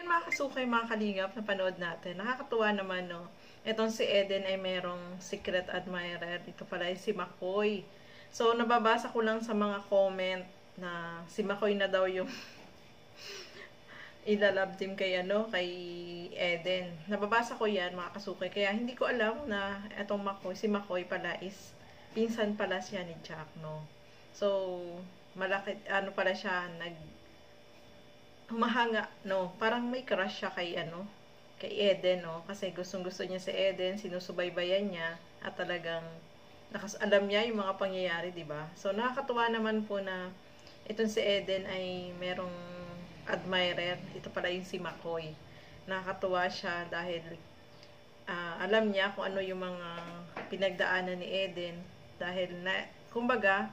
mga kasukay, mga kalingap na panood natin. Nakakatuwa naman, no? Etong si Eden ay merong secret admirer. Ito pala ay si Makoy. So, nababasa ko lang sa mga comment na si Makoy na daw yung ilalove team kay kay Eden. Nababasa ko 'yan, mga kasukay. Kaya hindi ko alam na etong Makoy, si Makoy pala is pinsan pala siya ni Jack, no. So, malaki pala siya humahanga, no. Parang may crush siya kay Eden, no. Kasi gustong-gusto niya si Eden, sinusubaybayan niya at talagang alam niya yung mga pangyayari, 'di ba? So, nakakatuwa naman po na itong si Eden ay merong admirer. Ito pala yung si Makoy. Nakakatuwa siya dahil alam niya kung ano yung mga pinagdaanan ni Eden dahil kumbaga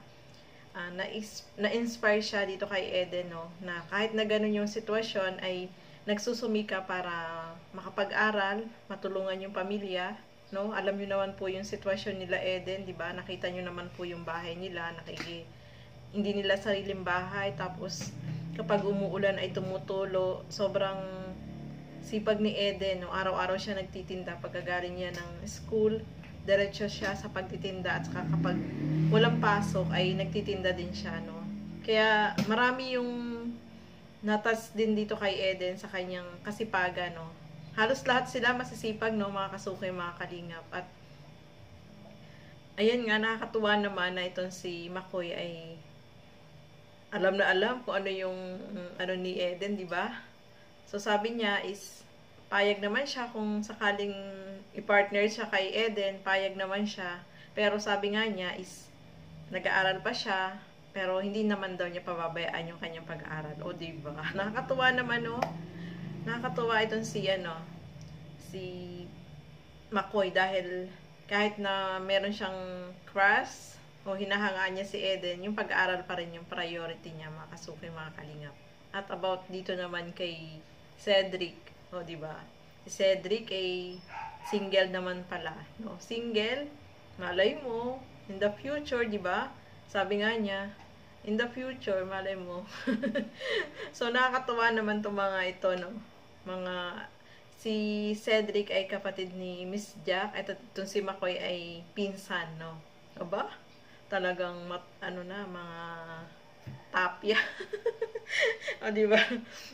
na-inspire siya dito kay Eden, no, na kahit na ganun yung sitwasyon ay nagsusumika para makapag-aral, matulungan yung pamilya, no. Alam niyo naman po yung sitwasyon nila Eden, 'di ba? Nakita niyo naman po yung bahay nila, hindi nila sariling bahay, tapos kapag umuulan ay tumutulo. Sobrang sipag ni Eden, no? Araw-araw siya nagtitinda pagkagaling niya ng school. Diretso siya sa pagtitinda at saka kapag walang pasok ay nagtitinda din siya, no? Kaya marami yung natas din dito kay Eden sa kanyang kasipagan, no? Halos lahat sila masisipag, no, mga kasukay, mga kalingap. At ayan nga, nakakatuwa naman na itong si Makoy ay alam na alam kung ano yung ni Eden, di ba? So sabi niya is payag naman siya kung sakaling i-partner siya kay Eden, payag naman siya. Pero sabi nga niya is nag-aaral pa siya, pero hindi naman daw niya pababayaan yung kanyang pag-aaral. O, di ba? Nakakatuwa naman, no? Nakakatuwa itong si Makoy dahil kahit na meron siyang crush o hinahangaan niya si Eden, yung pag-aaral pa rin yung priority niya, mga kasukay, mga kalingap. At about dito naman kay Cedric, o, di ba? Si Cedric ay single naman pala, no? Single, malay mo in the future, di ba? Sabi nga niya, in the future, malay mo. So, nakakatuwa naman itong mga ito, no? Si Cedric ay kapatid ni Miss Jack, at itong si Makoy ay pinsan, no? Aba? Talagang mga tapya. O, diba?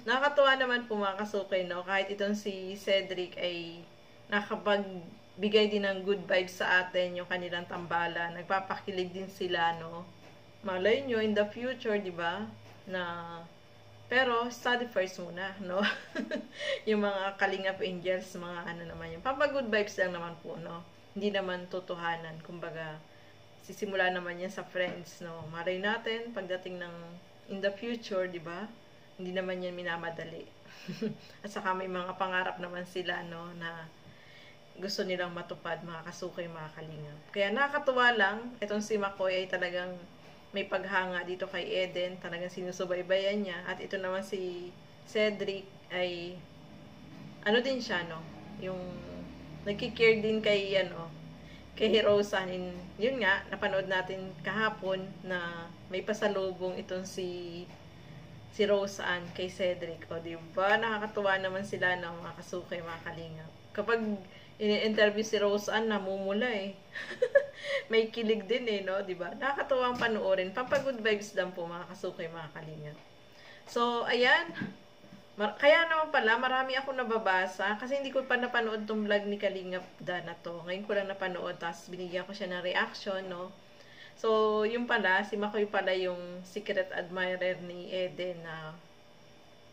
Nakakatuwa naman po, mga kasukay, no? Kahit itong si Cedric ay nakapagbigay din ng good vibes sa atin, yung kanilang tambala. Nagpapakilig din sila, no? Malay nyo, in the future, diba? Pero, study first muna, no? Yung mga Kalingap Angels, mga naman yun. Good vibes lang naman po, no? Hindi naman totohanan. Kumbaga, sisimula naman yan sa friends, no? Malay natin, pagdating ng in the future, di ba? Hindi naman yan minamadali. At saka may mga pangarap naman sila, no, na gusto nilang matupad, mga kasukay, mga kalingap. Kaya nakakatuwa lang, itong si Makoy ay talagang may paghanga dito kay Eden, talagang sinusubaybayan niya. At ito naman si Cedric ay din siya, no? Yung nagkikare din kay Rosa. Yun nga, napanood natin kahapon na may pasalubong itong si Rosa kay Cedric. O, diba? Nakakatuwa naman sila ng mga kasukay, mga kalingap. Kapag ini-interview si Rosa, namumula eh. May kilig din eh, no? Diba? Nakakatuwang panoorin. Good vibes lang po, mga kasukay, mga kalingap. So, ayan. Kaya naman pala, marami ako nababasa kasi hindi ko pa napanood tong vlog ni Kalingap Dan na to. Ngayon ko lang napanood, tapos binigyan ko siya ng reaction, no? So, yung pala, si Makoy pala yung secret admirer ni Eden na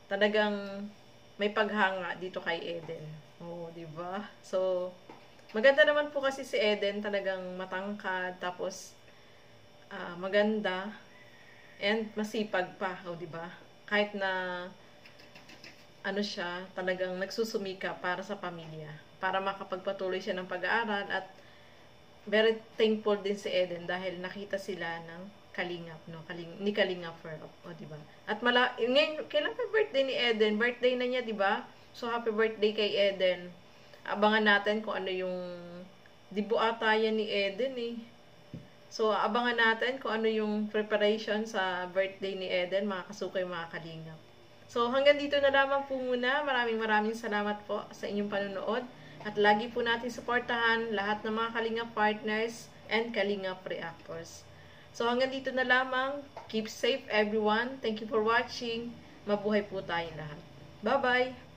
talagang may paghanga dito kay Eden. Oh, di ba? So, maganda naman po kasi si Eden, talagang matangkad, tapos maganda, and masipag pa, oh, di ba? Kahit na siya, talagang nagsusumika para sa pamilya, para makapagpatuloy siya ng pag-aaral. At very thankful din si Eden dahil nakita sila ng Kalingap, no? Ni Kalingap Ferb, o, diba? At ngayon, kailan pa birthday ni Eden? Birthday na niya, diba? So, happy birthday kay Eden. Abangan natin kung ano yung dibu ata yan ni Eden eh. So, abangan natin kung ano yung preparation sa birthday ni Eden, mga kasukay, mga kalingap. So, hanggang dito na lamang po muna. Maraming salamat po sa inyong panonood. At lagi po natin suportahan lahat ng mga Kalingap partners and Kalingap reactors. So, hanggang dito na lamang. Keep safe everyone. Thank you for watching. Mabuhay po tayong lahat. Bye-bye!